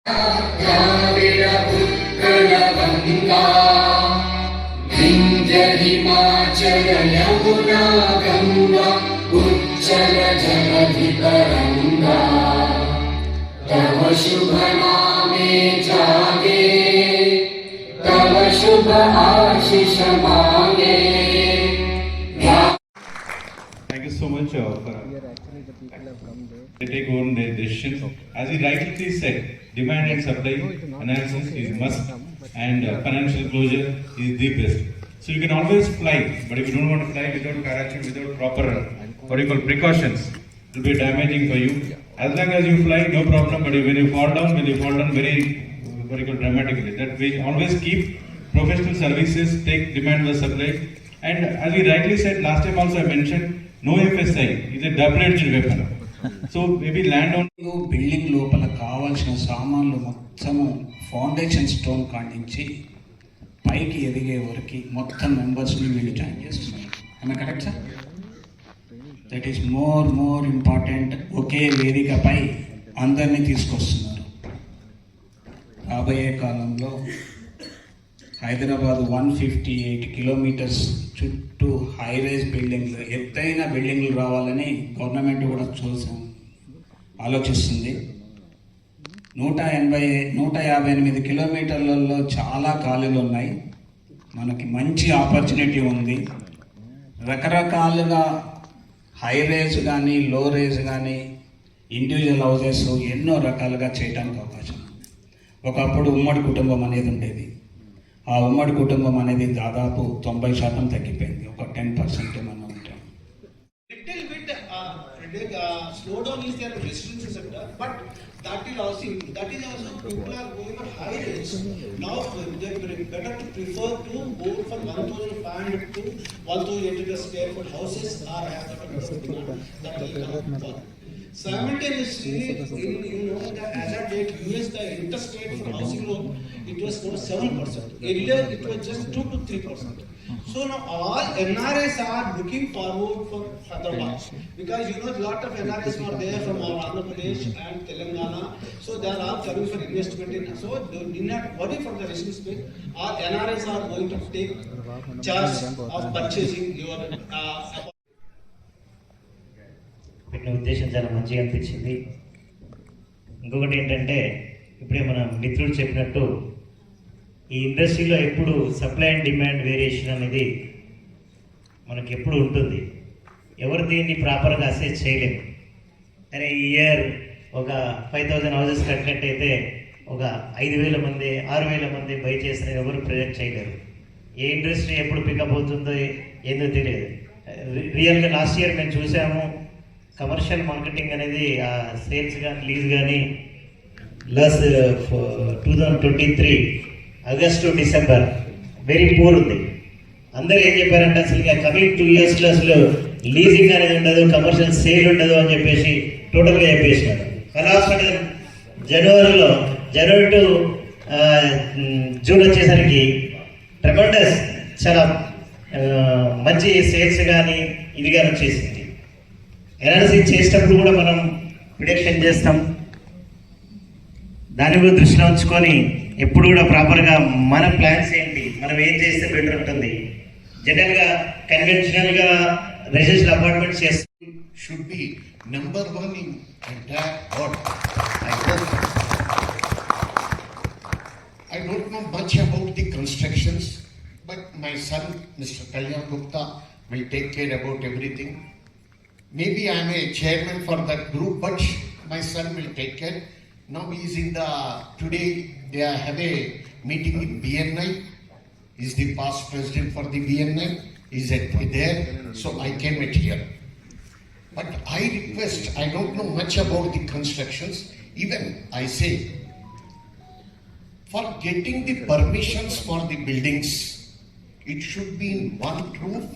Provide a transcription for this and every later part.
द्राविड उत्कल गंगा विंध्य हिमाचल यमुना गंगा उच्चल जलधि तरंगा तव शुभ नामे जागे तव शुभ आशीष मांगे. Thank you so much for they take on their decisions. As he rightly said, demand and supply analysis is must and financial closure is the best. So you can always fly, but if you don't want to fly without correction, without proper what you call precautions, it will be damaging for you. As long as you fly, no problem, but when you fall down very what you call dramatically. That we always keep professional services, take demand versus supply. And as he rightly said, last time also I mentioned, no FSI is a double-edged weapon. So maybe land on building లోపల కావాల్సిన సామాన్లు మొత్తము foundation stone కాడించి పైకి ఎదిగే వరకు మొత్తం మెంబర్స్ని వీళ్ళు జాయిన్ చేస్తున్నారు. అన్న correct sir? That is more important. ఒకే వేదికపై అందరినీ తీసుకొస్తున్నారు. రాబోయే కాలంలో హైదరాబాద్ 158 కిలోమీటర్స్ చుట్టూ హైరైజ్ బిల్డింగ్లు, ఎత్తైన బిల్డింగ్లు రావాలని గవర్నమెంట్ కూడా ఆలోచిస్తుంది. 158 కిలోమీటర్లలో చాలా ఖాళీలు ఉన్నాయి. మనకి మంచి ఆపర్చునిటీ ఉంది. రకరకాలుగా హైరైజ్ కానీ లో రైజ్ కానీ ఇండివిజువల్ హౌసెస్ ఎన్నో రకాలుగా చేయడానికి అవకాశం. ఒకప్పుడు ఉమ్మడి కుటుంబం అనేది ఉండేది. ఆ ఉమ్మడి కుటుంబం అనేది దాదాపు 90% తగ్గిపోయింది. ఒక 10% మనం ఉంటాం. Little bit slow down is their residential sector, but that is also people are going for high rates. Now they better to prefer to go from 1,500 to 1,800 square foot houses or have that will work. Simultaneously, that as of date, US the interest rate for housing loan it was now 7%. Earlier it was just 2 to 3%. So now all NRIs are looking forward for Hyderabad because a lot of NRIs are there from our Andhra Pradesh and Telangana. So they are all coming for investment in. So do not worry for the residence space. All NRIs are going to take charge of purchasing your. పెట్టిన ఉద్దేశం చాలా మంచిగా అనిపించింది. ఇంకొకటి ఏంటంటే ఇప్పుడే మన మిత్రుడు చెప్పినట్టు ఈ ఇండస్ట్రీలో ఎప్పుడు సప్లై అండ్ డిమాండ్ వేరియేషన్ అనేది మనకి ఎప్పుడు ఉంటుంది. ఎవరు దీన్ని ప్రాపర్గా అసెస్ చేయలేము. అరే ఈ ఇయర్ ఒక 5,000 హౌసెస్ కట్టినట్టయితే ఒక 5,000 మంది 6,000 మంది బై చేసిన ఎవరు ప్రొజెక్ట్ చేయలేరు. ఏ ఇండస్ట్రీ ఎప్పుడు పికప్ అవుతుందో ఏందో తెలియదు. రియల్గా లాస్ట్ ఇయర్ మేము చూసాము కమర్షియల్ మార్కెటింగ్ అనేది ఆ సేల్స్ కానీ లీజ్ కానీ last 2023 August December very poor ఉంది. అందరూ ఏం చెప్పారంటే అసలు కమింగ్ 2 ఇయర్స్లో అసలు లీజింగ్ అనేది ఉండదు, కమర్షియల్ సేల్ ఉండదు అని చెప్పేసి టోటల్గా చెప్పేసినారు. లాస్ట్ జనవరి టు జూన్ వచ్చేసరికి ట్రెమండస్ చాలా మంచి సేల్స్ కానీ ఇది కానీ వచ్చేసింది. ఎనాలిసిస్ చేసేటప్పుడు కూడా మనం ప్రిడిక్షన్ చేస్తాం. దాన్ని కూడా దృష్టిలో ఉంచుకొని ఎప్పుడు కూడా ప్రాపర్గా మన ప్లాన్స్ ఏంటి, మనం ఏం చేస్తే బెటర్ ఉంటుంది. జనరల్గా కన్వెన్షనల్గా రెసిడెన్షియల్ అపార్ట్మెంట్స్ చేస్తాం. Should be number 1 in entire world. I don't know much about the constructions, but my son, Mr. Kalyan Gupta, will take care about everything. Maybe I am a chairman for that group, but my son will take care. Now he is today they have a meeting in BNI. He is the past president for the BNI. He is there, so I came at here. But I request, I don't know much about the constructions. Even I say, for getting the permissions for the buildings, it should be in one roof.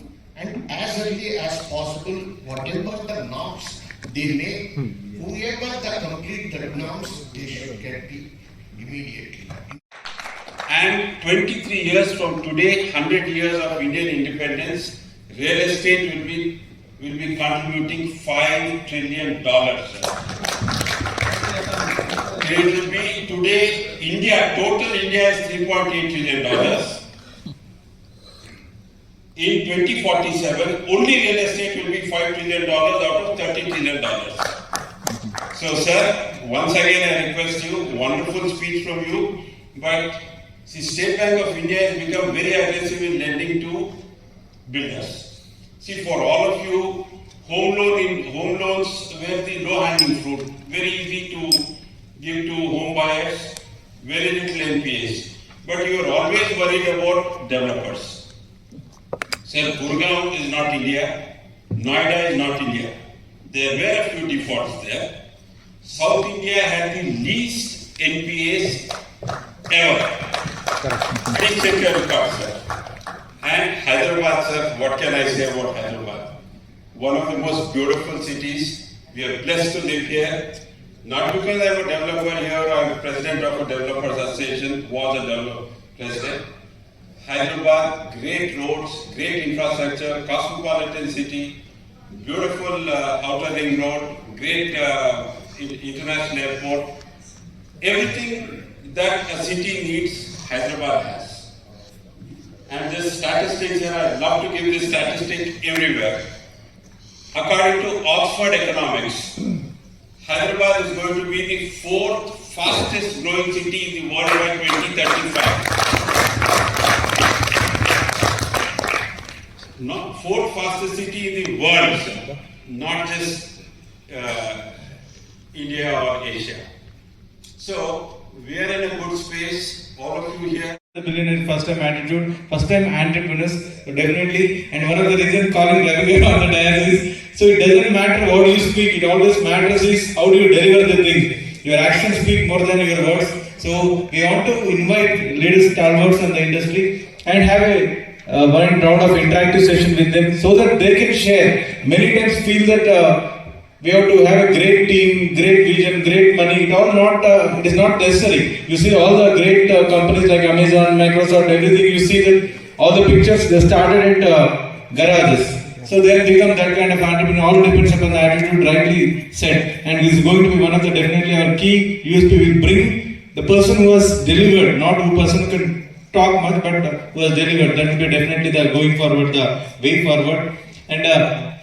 And as early as possible, whatever the norms they make, whoever the complete the norms, they should get it immediately. And 23 years from today, 100 years of Indian independence, real estate will be contributing $5 trillion. it will be today, India, total India is $3.8 trillion. In 2047, only real estate will be $5 trillion out of $30 trillion. So, sir, once again I request you, wonderful speech from you, but the State Bank of India has become very aggressive in lending to builders. See, for all of you, home loans were the low-hanging fruit, very easy to give to home buyers, very little NPAs. But you are always worried about developers. Sir, Gurgaon is not India, Noida is not India. There were a few defaults there. South India had the least NPAs ever. Please check your record, sir. And Hyderabad, sir, what can I say about Hyderabad? One of the most beautiful cities. We are blessed to live here. Not because I am a developer here or I am president of a developers association, was a developer president. Hyderabad, great roads, great infrastructure, cosmopolitan city, beautiful outer ring road, great international airport. Everything that a city needs, Hyderabad has. And this statistics here, I love to give this statistic everywhere. According to Oxford Economics, Hyderabad is going to be the 4th fastest growing city in the world by 2035. Not 4th fastest city in the world, sir. Not just India or Asia. So, we are in a good space, all of you here. The billionaire first time attitude, first time entrepreneurs, definitely, and one of the reasons calling Ravi on the dialysis. So it doesn't matter what you speak, it always matters is how do you deliver the things. Your actions speak more than your words. So we want to invite leaders, stalwarts in the industry and have a one round of interactive session with them so that they can share. Many times feel that we have to have a great team, great vision, great money. It is not necessary. You see all the great companies like Amazon, Microsoft, everything. You see that all the pictures they started at garages. So they have become that kind of entrepreneur. All depends upon the attitude rightly said. And this is going to be one of the definitely our key USP. Will bring the person who has delivered, not who person who can talk much, but who has delivered. That will be definitely the going forward, the way forward. And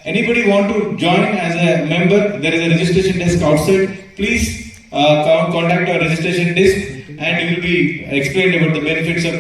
anybody want to join as a member, there is a registration desk outside. Please contact our registration desk and you will be explained about the benefits of